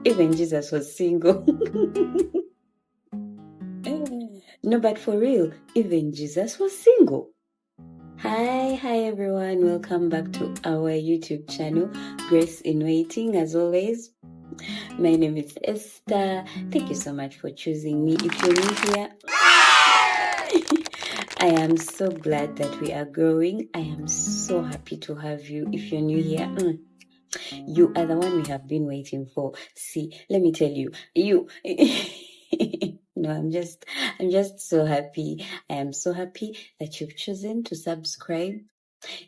Even Jesus was single. No, but for real, even Jesus was single. Hi everyone, welcome back to our YouTube channel, Grace in Waiting. As always, my name is Esther. Thank you so much for choosing me. If you're new here, I am so glad that we are growing. I am so happy to have you. If you're new here, you are the one we have been waiting for. See, let me tell you, no, I'm just so happy. I am so happy that you've chosen to subscribe.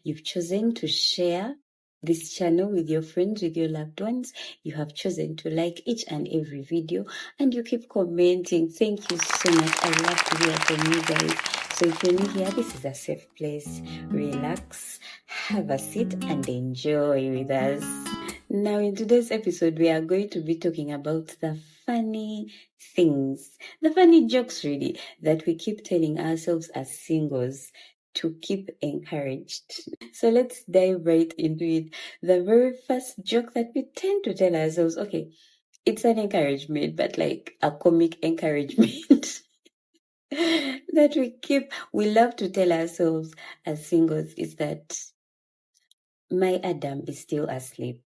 You've chosen to share this channel with your friends, with your loved ones. You have chosen to like each and every video, and you keep commenting. Thank you so much. I love to hear from you guys. So if you're new here, this is a safe place. Relax, have a seat, and enjoy with us. Now, in today's episode, we are going to be talking about the funny things, the funny jokes really, that we keep telling ourselves as singles to keep encouraged. So let's dive right into it. The very first joke that we tend to tell ourselves, okay, it's an encouragement, but like a comic encouragement that we love to tell ourselves as singles is that my Adam is still asleep.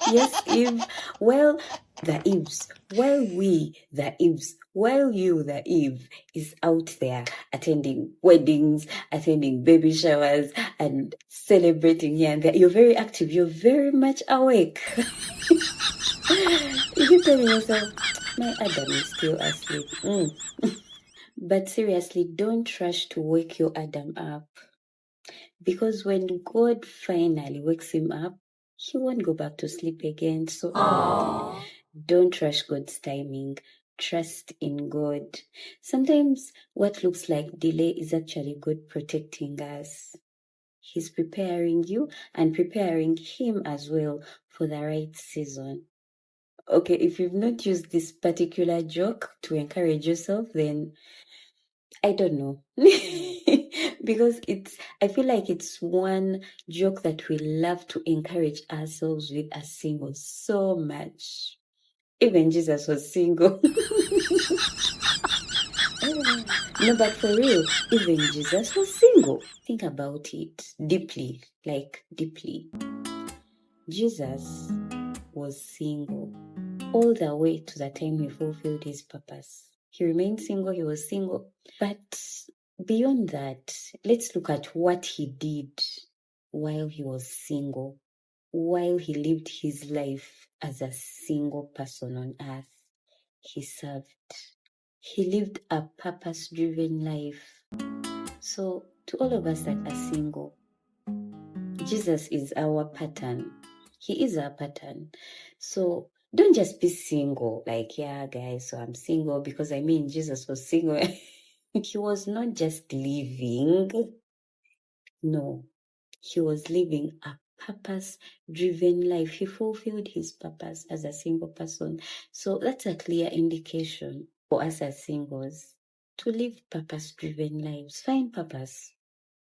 Yes, Eve. Well, the Eves. While we, the Eves, while you, the Eve, is out there attending weddings, attending baby showers, and celebrating here and there. You're very active. You're very much awake. You keep telling yourself, my Adam is still asleep. But seriously, don't rush to wake your Adam up. Because when God finally wakes him up, he won't go back to sleep again. So don't rush God's timing. Trust in God. Sometimes what looks like delay is actually God protecting us. He's preparing you and preparing him as well for the right season. Okay, if you've not used this particular joke to encourage yourself, then I don't know. Because I feel like it's one joke that we love to encourage ourselves with as singles so much. Even Jesus was single. No, but for real, even Jesus was single. Think about it deeply, like deeply. Jesus was single all the way to the time he fulfilled his purpose. He remained single, he was single. But beyond that, let's look at what he did while he was single, while he lived his life as a single person on earth. He served. He lived a purpose-driven life. So to all of us that are single, Jesus is our pattern. He is our pattern. So don't just be single, like, yeah, guys, so I'm single because Jesus was single. He was not just living. No, he was living a purpose-driven life. He fulfilled his purpose as a single person. So that's a clear indication for us as singles to live purpose-driven lives. Find purpose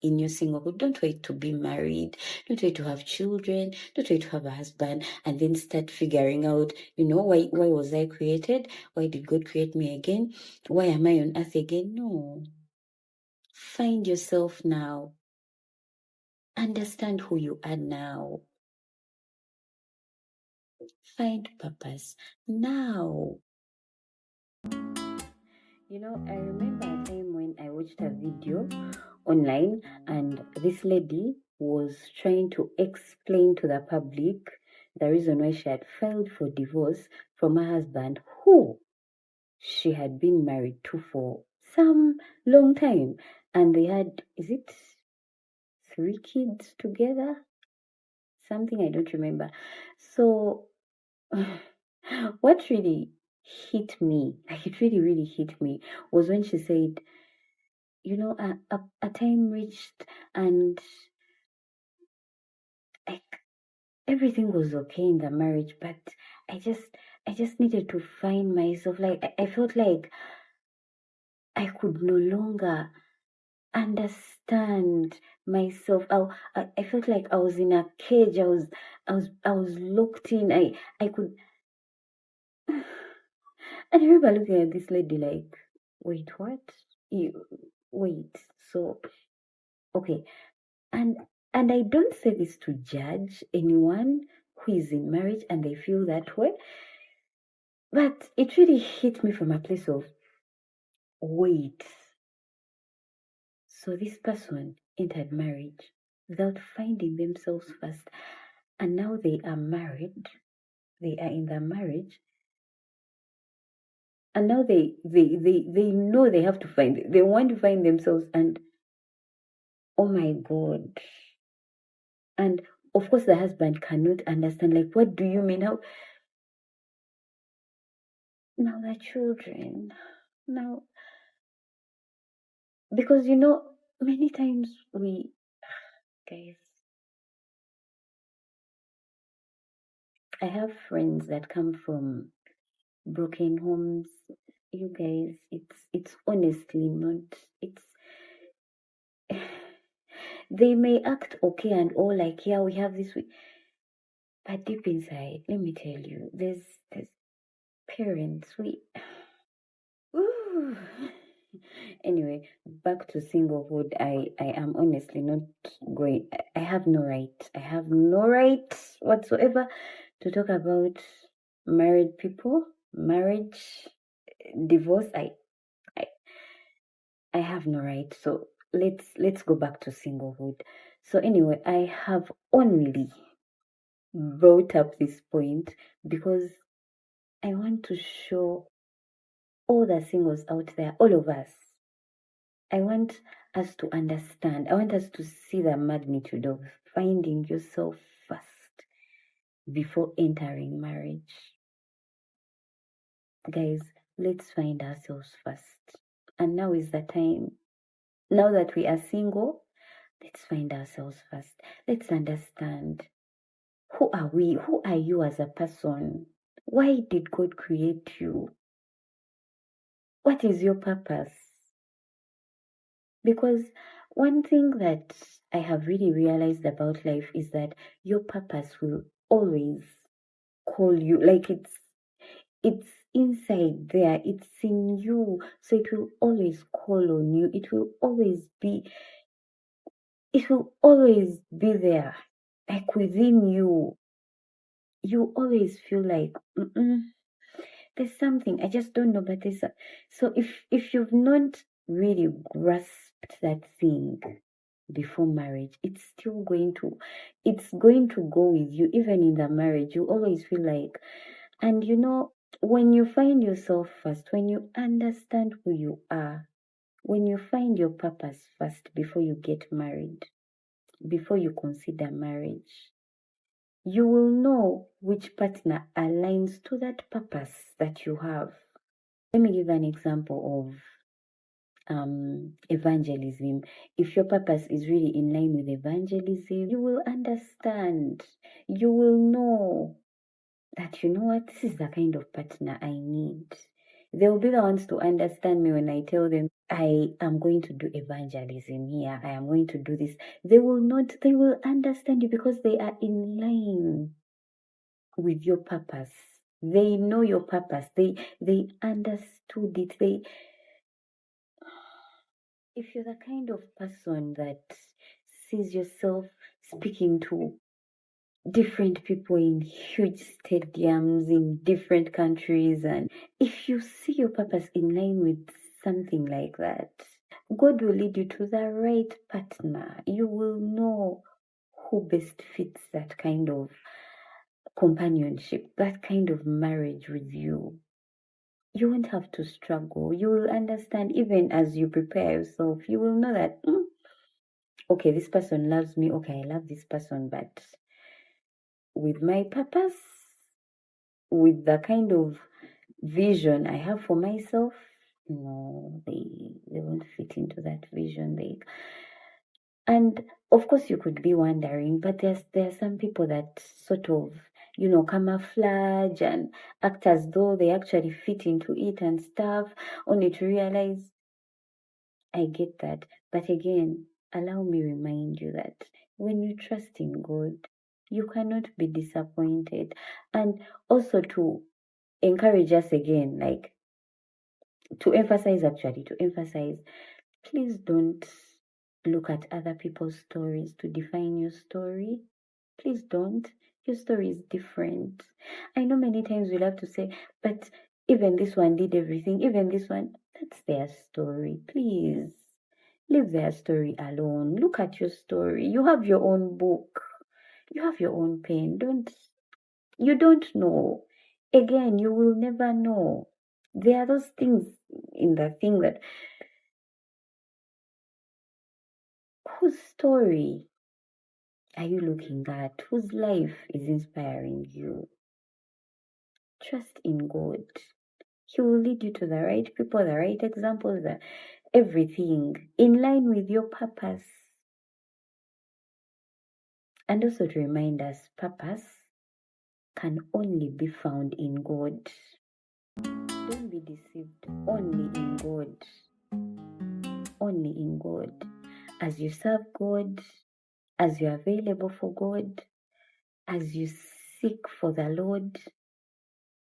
in your singlehood. Don't wait to be married. Don't wait to have children. Don't wait to have a husband and then start figuring out, why was I created? Why did God create me again? Why am I on earth again? No. Find yourself now. Understand who you are now. Find purpose now. I remember a time when I watched a video online and this lady was trying to explain to the public the reason why she had filed for divorce from her husband, who she had been married to for some long time. And they had, 3 kids together? Something I don't remember. So what really hit me, like it really, really hit me, was when she said, a time reached and like everything was okay in the marriage, but I just needed to find myself. Like I felt like I could no longer understand myself. I felt like I was in a cage. I was locked in. I could. And I remember looking at this lady like, wait, what? You wait. So okay, and I don't say this to judge anyone who is in marriage and they feel that way, but it really hit me from a place of wait. So this person entered marriage without finding themselves first, and now they are married. They are in their marriage, and now they know they have to find. They want to find themselves, and oh my God. And of course, the husband cannot understand, like, what do you mean? How now the children now, because many times we guys, I have friends that come from broken homes. You guys, it's honestly not. It's they may act okay and all, like, yeah, we have this, but deep inside, let me tell you, there's parents. Ooh. Anyway, back to singlehood. I am honestly not going. I have no right. I have no right whatsoever to talk about married people, marriage, divorce. I, I have no right. So let's go back to singlehood. So anyway, I have only brought up this point because I want to show all the singles out there, all of us. I want us to understand. I want us to see the magnitude of finding yourself first before entering marriage. Guys, let's find ourselves first. And now is the time. Now that we are single, let's find ourselves first. Let's understand, who are we? Who are you as a person? Why did God create you? What is your purpose? Because one thing that I have really realized about life is that your purpose will always call you. Like, it's inside there, it's in you, so it will always call on you. It will always be there, like, within you. You always feel like, there's something, I just don't know, but so if you've not really grasped that thing before marriage, it's going to go with you even in the marriage. You always feel like, and when you find yourself first, when you understand who you are, when you find your purpose first before you get married, before you consider marriage, you will know which partner aligns to that purpose that you have. Let me give an example of evangelism. If your purpose is really in line with evangelism, you will understand. You will know that, you know what, this is the kind of partner I need. They will be the ones to understand me when I tell them I am going to do evangelism here. I am going to do this. They will understand you because they are in line with your purpose. They know your purpose. They understood it. If you're the kind of person that sees yourself speaking to different people in huge stadiums in different countries, and if you see your purpose in line with something like that, God will lead you to the right partner. You will know who best fits that kind of companionship, that kind of marriage with you. You won't have to struggle. You will understand. Even as you prepare yourself, you will know that, okay, this person loves me. Okay, I love this person, but with my purpose, with the kind of vision I have for myself, no, they won't fit into that vision. And of course you could be wondering, but there are some people that sort of, camouflage and act as though they actually fit into it and stuff, only to realize, I get that, But again, allow me remind you that when you trust in God, you cannot be disappointed. And also to encourage us again, like to emphasize, please don't look at other people's stories to define your story. Please don't. Your story is different. I know many times we'll have to say, but even this one did everything, even this one, that's their story. Please leave their story alone. Look at your story. You have your own book. You have your own pen. You don't know. Again, you will never know. There are those things in the thing that whose story are you looking at? Whose life is inspiring you? Trust in God. He will lead you to the right people, the right examples, everything in line with your purpose. And also to remind us, purpose can only be found in God. Don't be deceived. Only in God. Only in God. As you serve God, as you're available for God, as you seek for the Lord,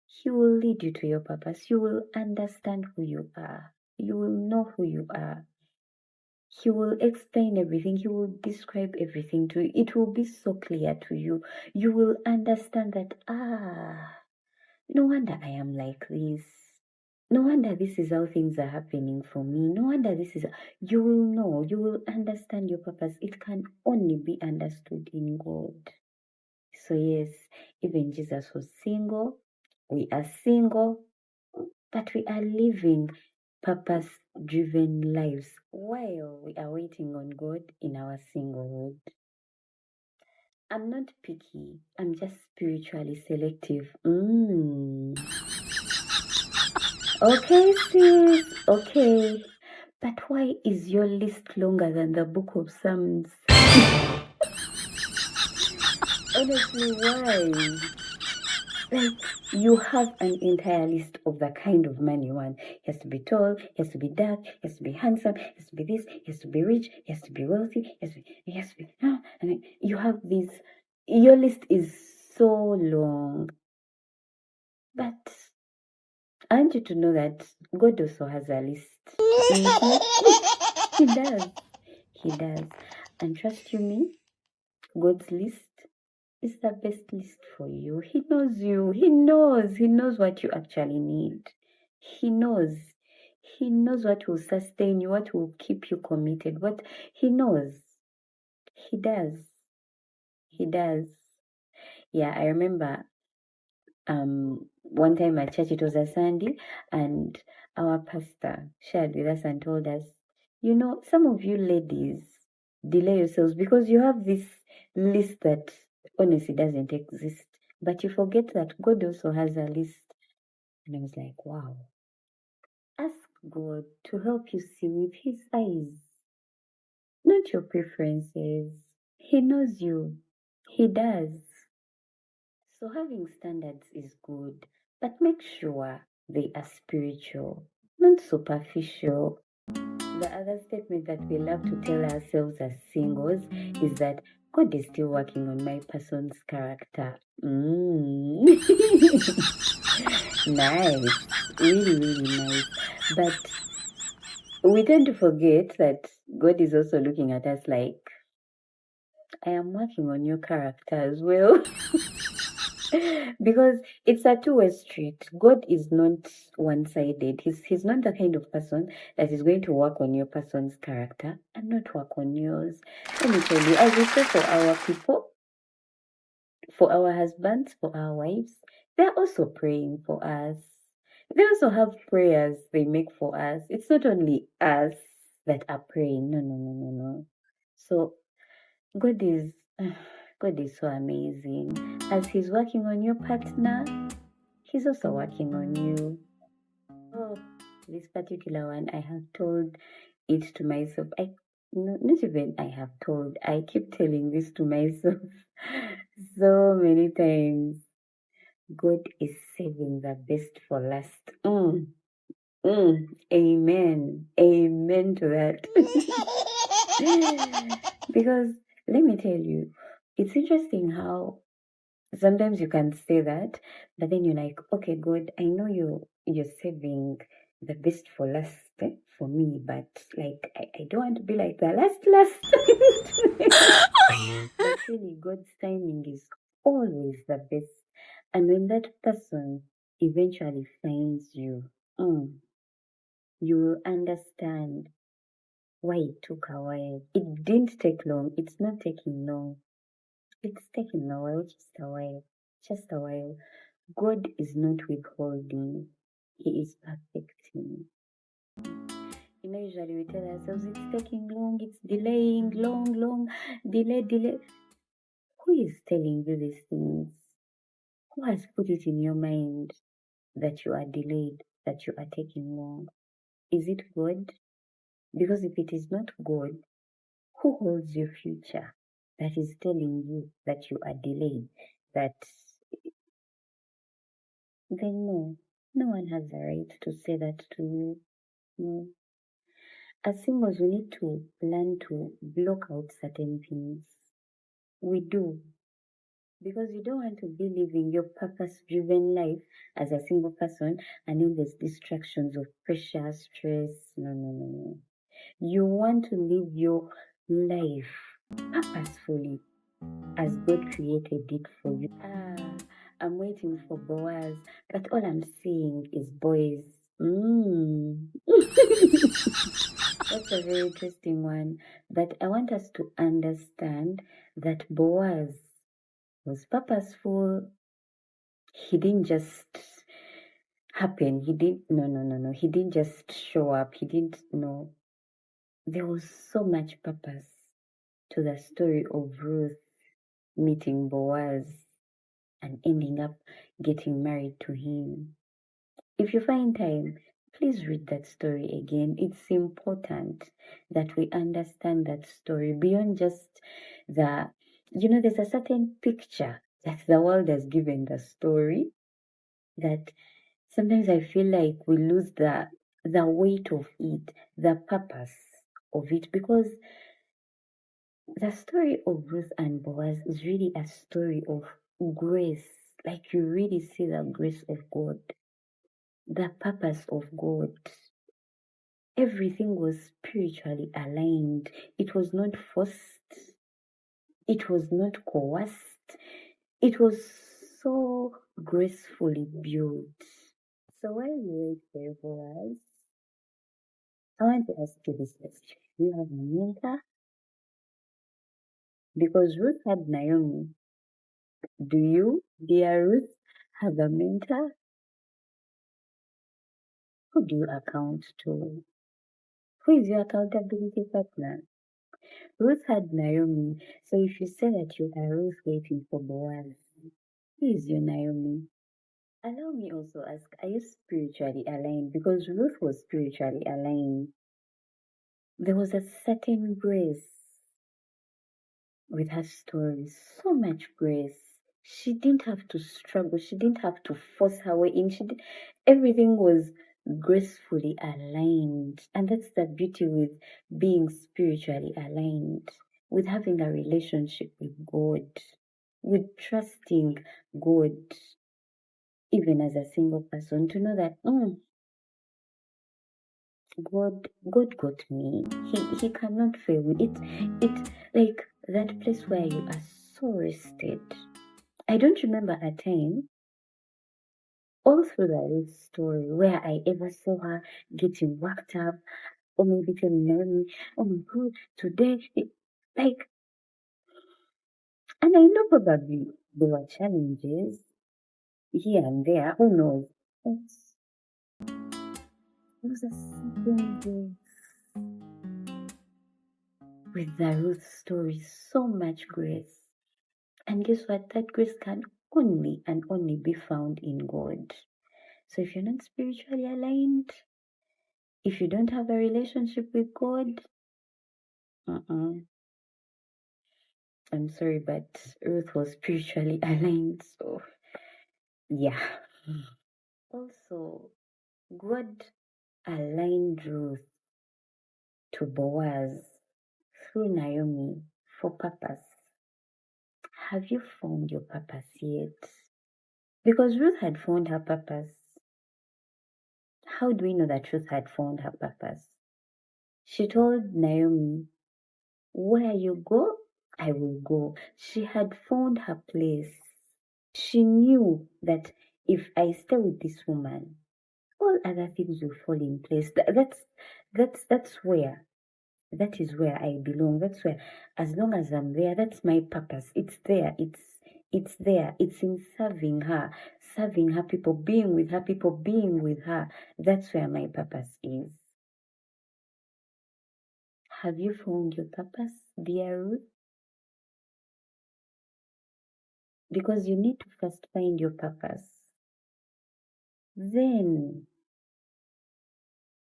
He will lead you to your purpose. You will understand who you are. You will know who you are. He will explain everything. He will describe everything to you. It will be so clear to you. You will understand that, no wonder I am like this. No wonder this is how things are happening for me. No wonder this is. You will know. You will understand your purpose. It can only be understood in God. So yes, even Jesus was single. We are single, but we are living purpose-driven lives while we are waiting on God in our singlehood. I'm not picky. I'm just spiritually selective. Okay, sis. Okay. But why is your list longer than the book of Psalms? Honestly, why? Like, you have an entire list of the kind of man you want. He has to be tall, he has to be dark, he has to be handsome, he has to be this, he has to be rich, he has to be wealthy, he has to be, and then you have this, your list is so long. But I want you to know that God also has a list. He does. He does. And trust you me, God's list is the best list for you. He knows you. He knows what you actually need. He knows what will sustain you, what will keep you committed. What he knows. He does. Yeah, I remember one time at church, it was a Sunday, and our pastor shared with us and told us, some of you ladies delay yourselves because you have this list that honestly doesn't exist, but you forget that God also has a list. And I was like, wow. Ask God to help you see with His eyes, not your preferences. He knows you. He does. So having standards is good, but make sure they are spiritual, not superficial. The other statement that we love to tell ourselves as singles is that God is still working on my person's character. Nice. Really, really nice. But we tend to forget that God is also looking at us like, I am working on your character as well. Because it's a two-way street. God is not one-sided. He's not the kind of person that is going to work on your person's character and not work on yours. Let me tell you, as we say for our people, for our husbands, for our wives, they're also praying for us. They also have prayers they make for us. It's not only us that are praying. No. So God is so amazing. As He's working on your partner, He's also working on you. Oh, this particular one, I have told it to myself. Not even I have told. I keep telling this to myself so many times. God is saving the best for last. Amen. Amen to that. Because let me tell you, it's interesting how sometimes you can say that, but then you're like, okay, God, I know you're saving the best for last for me, but like I don't want to be like the last. But really, God's timing is always the best. And when that person eventually finds you, you will understand why it took a while. It didn't take long. It's not taking long. It's taking a while, just a while. Just a while. God is not withholding. He is perfecting. Usually we tell ourselves it's taking long, it's delaying, long, delay. Who is telling you these things? Who has put it in your mind that you are delayed, that you are taking long? Is it God? Because if it is not God, who holds your future that is telling you that you are delayed, that then no one has the right to say that to you. No. As singles, we need to learn to block out certain things. We do. Because you don't want to be living your purpose-driven life as a single person and then there's distractions of pressure, stress. No. You want to live your life purposefully as God created it for you. I'm waiting for Boaz, but all I'm seeing is boys. That's a very interesting one. But I want us to understand that Boaz was purposeful. He didn't just happen. He didn't, no. He didn't just show up. He didn't, no. There was so much purpose to the story of Ruth meeting Boaz and ending up getting married to him. If you find time, please read that story again. It's important that we understand that story beyond just there's a certain picture that the world has given the story that sometimes I feel like we lose the weight of it, the purpose of it, because the story of Ruth and Boaz is really a story of grace. Like you really see the grace of God, the purpose of God. Everything was spiritually aligned. It was not forced. It was not coerced. It was so gracefully built. So while we wait for your Boaz, I want to ask you this question. Do you have a mentor? Because Ruth had Naomi. Do you, dear Ruth, have a mentor? Who do you account to? Who is your accountability partner? Ruth had Naomi, so if you say that you are Ruth waiting for Boaz, who is your Naomi? Allow me also ask, are you spiritually aligned? Because Ruth was spiritually aligned. There was a certain grace with her story, so much grace. She didn't have to struggle. She didn't have to force her way in. Everything was gracefully aligned. And that's the beauty with being spiritually aligned, with having a relationship with God, with trusting God, even as a single person, to know that God got me. He cannot fail me. It like that place where you are so rested. I don't remember a time all through the story where I ever saw her getting worked up or maybe telling me, oh my God, today, like, and I know probably there were challenges here and there, who knows? But there was a certain grace with the Ruth story, so much grace. And guess what? That grace can only and only be found in God. So if you're not spiritually aligned, if you don't have a relationship with God, I'm sorry, but Ruth was spiritually aligned. So yeah. Also, God aligned Ruth to Boaz through Naomi for purpose. Have you found your purpose yet? Because Ruth had found her purpose. How do we know that Ruth had found her purpose? She told Naomi, where you go, I will go. She had found her place. She knew that if I stay with this woman, all other things will fall in place. That's where. That is where I belong. That's where, as long as I'm there, that's my purpose. It's there. It's there. It's in serving her people, being with her people, being with her. That's where my purpose is. Have you found your purpose, dear Ruth? Because you need to first find your purpose. Then,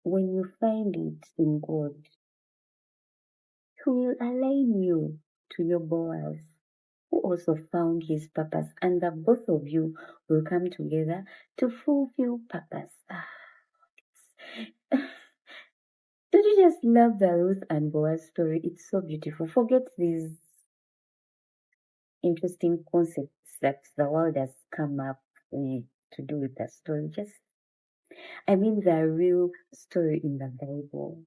when you find it in God, He will align you to your Boaz, who also found his purpose, and the both of you will come together to fulfill purpose. Don't you just love the Ruth and Boaz story? It's so beautiful. Forget these interesting concepts that the world has come up with to do with the story. I mean the real story in the Bible.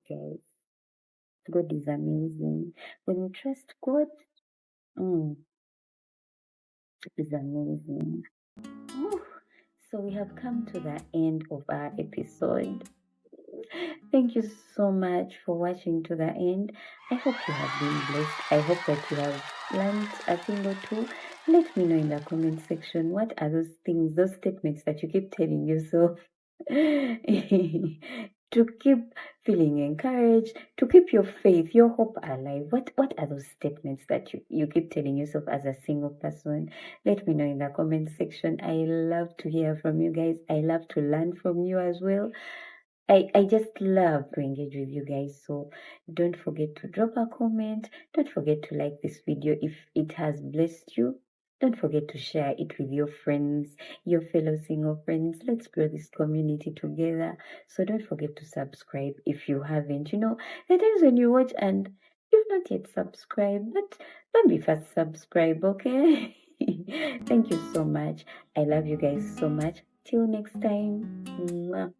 Guys, God is amazing. When you trust God, it is amazing. Whew. So we have come to the end of our episode. Thank you so much for watching to the end. I hope you have been blessed. I hope that you have learned a thing or two. Let me know in the comment section, what are those things, those statements that you keep telling yourself to keep feeling encouraged, to keep your faith, your hope alive. What are those statements that you keep telling yourself as a single person? Let me know in the comment section. I love to hear from you guys. I love to learn from you as well. I just love to engage with you guys. So don't forget to drop a comment. Don't forget to like this video if it has blessed you. Don't forget to share it with your friends, your fellow single friends. Let's grow this community together. So don't forget to subscribe if you haven't. You know, there are times when you watch and you've not yet subscribed, but don't be fast subscribe, okay? Thank you so much. I love you guys so much. Till next time. Mwah.